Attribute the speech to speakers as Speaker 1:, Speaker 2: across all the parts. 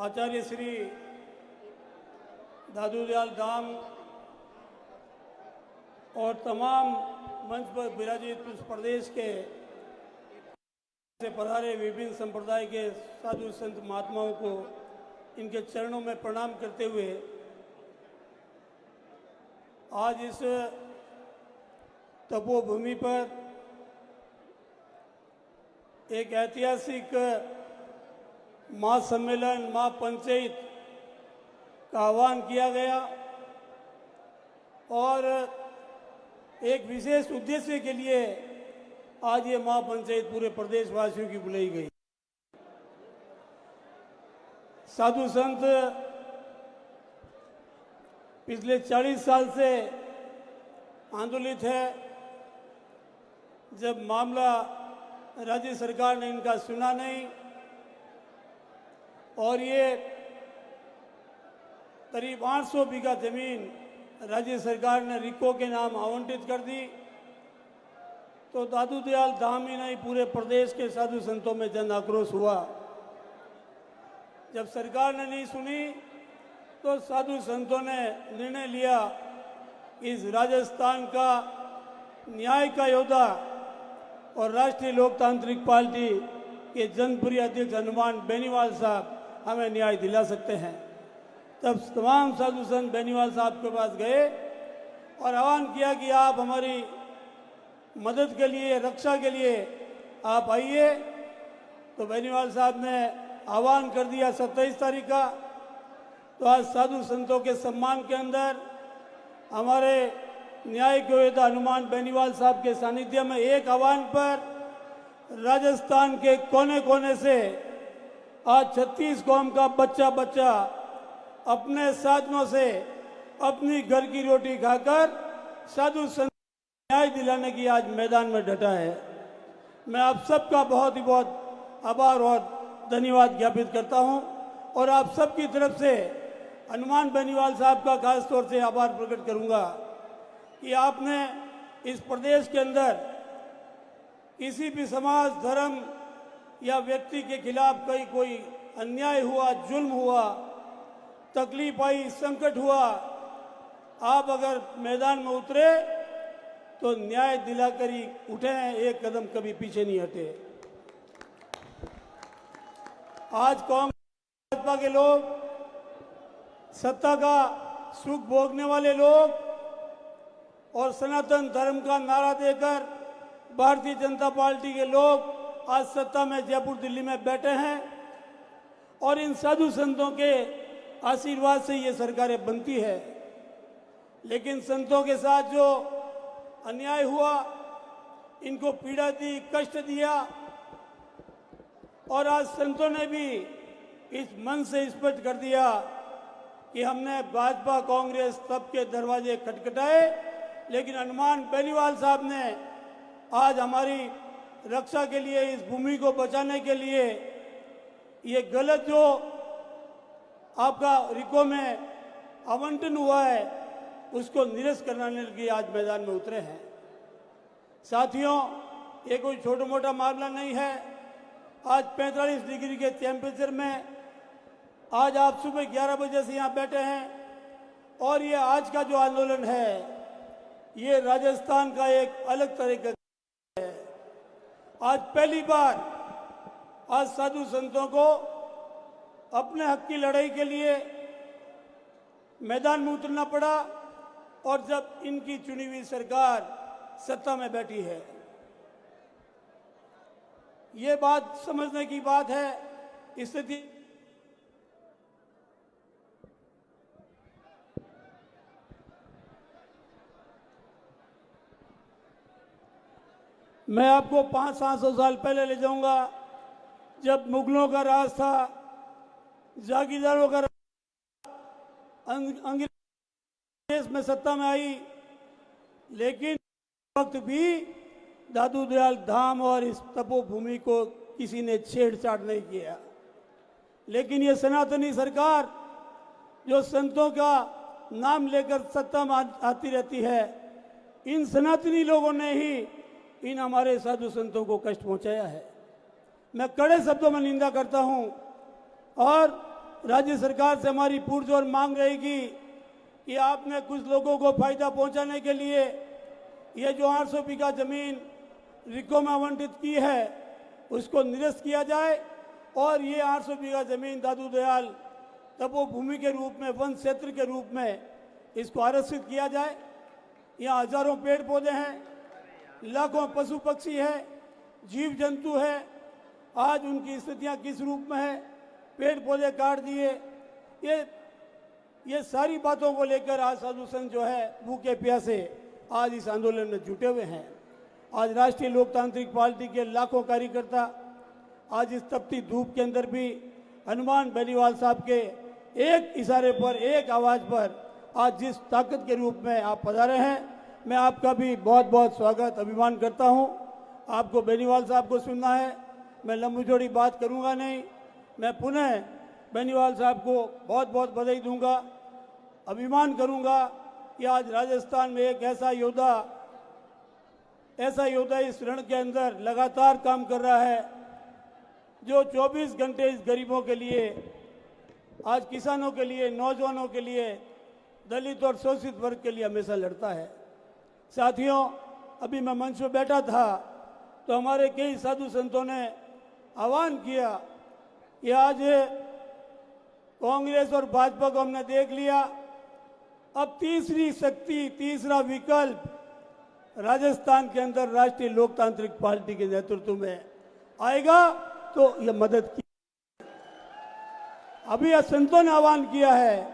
Speaker 1: आचार्य श्री दादू दयाल धाम और तमाम मंच पर विराजित उस प्रदेश के से पधारे विभिन्न संप्रदाय के साधु संत महात्माओं को इनके चरणों में प्रणाम करते हुए आज इस तपोभूमि पर एक ऐतिहासिक महासम्मेलन महापंचायत का आह्वान किया गया और एक विशेष उद्देश्य के लिए आज ये महापंचायत पूरे प्रदेशवासियों की बुलाई गई। साधु संत पिछले 40 साल से आंदोलित है। जब मामला राज्य सरकार ने इनका सुना नहीं और ये करीब 800 बीघा जमीन राज्य सरकार ने रिको के नाम आवंटित कर दी, तो दादू दयाल धाम ही नहीं पूरे प्रदेश के साधु संतों में जन आक्रोश हुआ। जब सरकार ने नहीं सुनी तो साधु संतों ने निर्णय लिया इस राजस्थान का न्याय का योद्धा और राष्ट्रीय लोकतांत्रिक पार्टी के जनप्रिय अध्यक्ष हनुमान बेनीवाल साहब हमें न्याय दिला सकते हैं। तब तमाम साधु संत बेनीवाल साहब के पास गए और आह्वान किया कि आप हमारी मदद के लिए, रक्षा के लिए आप आइए। तो बेनीवाल साहब ने आह्वान कर दिया 27 तारीख का। तो आज साधु संतों के सम्मान के अंदर हमारे न्याय के योद्धा हनुमान बेनीवाल साहब के सानिध्य में एक आह्वान पर राजस्थान के कोने कोने से आज 36 कौम का बच्चा बच्चा अपने साधनों से अपनी घर की रोटी खाकर साधु संत न्याय दिलाने की आज मैदान में डटा है। मैं आप सबका बहुत ही बहुत आभार और धन्यवाद ज्ञापित करता हूं और आप सबकी तरफ से हनुमान बेनीवाल साहब का खास तौर से आभार प्रकट करूंगा कि आपने इस प्रदेश के अंदर किसी भी समाज, धर्म या व्यक्ति के खिलाफ कोई अन्याय हुआ, जुल्म हुआ, तकलीफ आई, संकट हुआ, आप अगर मैदान में उतरे तो न्याय दिलाकर ही उठे हैं, एक कदम कभी पीछे नहीं हटे। आज कांग्रेस भाजपा के लोग, सत्ता का सुख भोगने वाले लोग और सनातन धर्म का नारा देकर भारतीय जनता पार्टी के लोग आज सत्ता में जयपुर, दिल्ली में बैठे हैं और इन साधु संतों के आशीर्वाद से ये सरकारें बनती है। लेकिन संतों के साथ जो अन्याय हुआ, इनको पीड़ा दी, कष्ट दिया और आज संतों ने भी इस मन से स्पष्ट कर दिया कि हमने भाजपा कांग्रेस सबके दरवाजे खटखटाए, लेकिन हनुमान बेनीवाल साहब ने आज हमारी रक्षा के लिए, इस भूमि को बचाने के लिए ये गलत जो आपका रिको में आवंटन हुआ है उसको निरस्त कराने के लिए आज मैदान में उतरे हैं। साथियों, ये कोई छोटा मोटा मामला नहीं है। आज 45 डिग्री के टेम्परेचर में आज आप सुबह 11 बजे से यहाँ बैठे हैं और ये आज का जो आंदोलन है ये राजस्थान का एक अलग तरह का है। आज पहली बार आज साधु संतों को अपने हक की लड़ाई के लिए मैदान में उतरना पड़ा और जब इनकी चुनी हुई सरकार सत्ता में बैठी है, ये बात समझने की बात है। स्थिति मैं आपको 500-700 साल पहले ले जाऊंगा, जब मुगलों का राज था, जागीरदारों का अंग्रेज देश में सत्ता में आई, लेकिन वक्त भी दादू दयाल धाम और इस तपोभूमि को किसी ने छेड़छाड़ नहीं किया। लेकिन ये सनातनी सरकार जो संतों का नाम लेकर सत्ता में आती रहती है, इन सनातनी लोगों ने ही इन हमारे साधु संतों को कष्ट पहुंचाया है। मैं कड़े शब्दों में निंदा करता हूं और राज्य सरकार से हमारी पुरजोर मांग रहेगी कि आपने कुछ लोगों को फायदा पहुंचाने के लिए ये जो 800 बीघा जमीन रिको में आवंटित की है उसको निरस्त किया जाए और ये 800 बीघा जमीन दादू दयाल तपोभूमि के रूप में, वन क्षेत्र के रूप में इसको आरक्षित किया जाए। यहाँ हजारों पेड़ पौधे हैं, लाखों पशु पक्षी है, जीव जंतु है। आज उनकी स्थितियाँ किस रूप में है, पेड़ पौधे काट दिए। ये सारी बातों को लेकर आज साधु संघ जो है भूखे प्यासे आज इस आंदोलन में जुटे हुए हैं। आज राष्ट्रीय लोकतांत्रिक पार्टी के लाखों कार्यकर्ता आज इस तपती धूप के अंदर भी हनुमान बेनीवाल साहब के एक इशारे पर, एक आवाज पर आज जिस ताकत के रूप में आप पधारे हैं, मैं आपका भी बहुत बहुत स्वागत अभिमान करता हूं। आपको बेनीवाल साहब को सुनना है, मैं लंबी चौड़ी बात करूंगा नहीं। मैं पुनः बेनीवाल साहब को बहुत बहुत बधाई दूंगा, अभिमान करूंगा कि आज राजस्थान में एक ऐसा योद्धा इस रण के अंदर लगातार काम कर रहा है जो 24 घंटे इस गरीबों के लिए, आज किसानों के लिए, नौजवानों के लिए, दलित और शोषित वर्ग के लिए हमेशा लड़ता है। साथियों, अभी मैं मंच पर बैठा था तो हमारे कई साधु संतों ने आह्वान किया कि आज कांग्रेस और भाजपा को हमने देख लिया, अब तीसरी शक्ति, तीसरा विकल्प राजस्थान के अंदर राष्ट्रीय लोकतांत्रिक पार्टी के नेतृत्व में आएगा तो यह मदद की। अभी यह संतों ने आह्वान किया है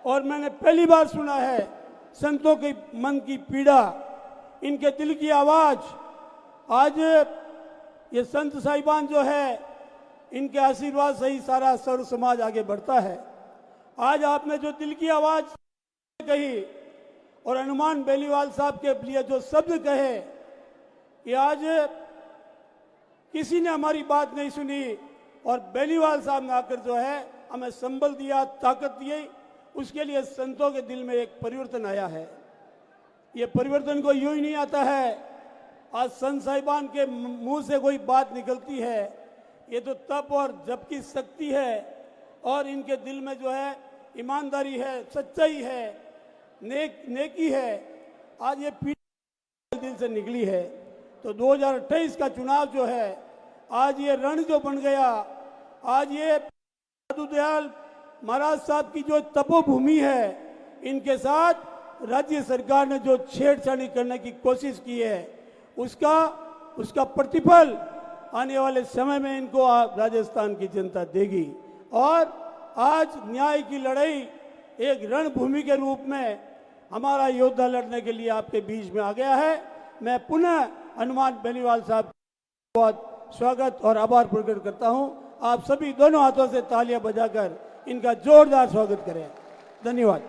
Speaker 1: और मैंने पहली बार सुना है संतों के मन की पीड़ा, इनके दिल की आवाज। आज ये संत साहिबान जो है, इनके आशीर्वाद से ही सारा सर्व समाज आगे बढ़ता है। आज आपने जो दिल की आवाज कही और हनुमान बेनीवाल साहब के लिए जो शब्द कहे कि आज किसी ने हमारी बात नहीं सुनी और बेनीवाल साहब ने आकर जो है हमें संबल दिया, ताकत दी, उसके लिए संतों के दिल में एक परिवर्तन आया है। ये परिवर्तन को यूं ही नहीं आता है, आज संत साहिबान के मुंह से कोई बात निकलती है, ये तो तप और जप की शक्ति है और इनके दिल में जो है ईमानदारी है, सच्चाई है, नेकी है। आज ये पीढ़ी दिल से निकली है। तो 2028 का चुनाव जो है, आज ये रण जो बन गया, आज ये दादू दयाल महाराज साहब की जो तपोभूमि है, इनके साथ राज्य सरकार ने जो छेड़छाड़ी करने की कोशिश की है, उसका प्रतिफल आने वाले समय में इनको राजस्थान की जनता देगी। और आज न्याय की लड़ाई एक रणभूमि के रूप में हमारा योद्धा लड़ने के लिए आपके बीच में आ गया है। मैं पुनः हनुमान बेनीवाल साहब का बहुत स्वागत और आभार प्रकट करता हूं। आप सभी दोनों हाथों से तालियां बजाकर इनका जोरदार स्वागत करें। धन्यवाद।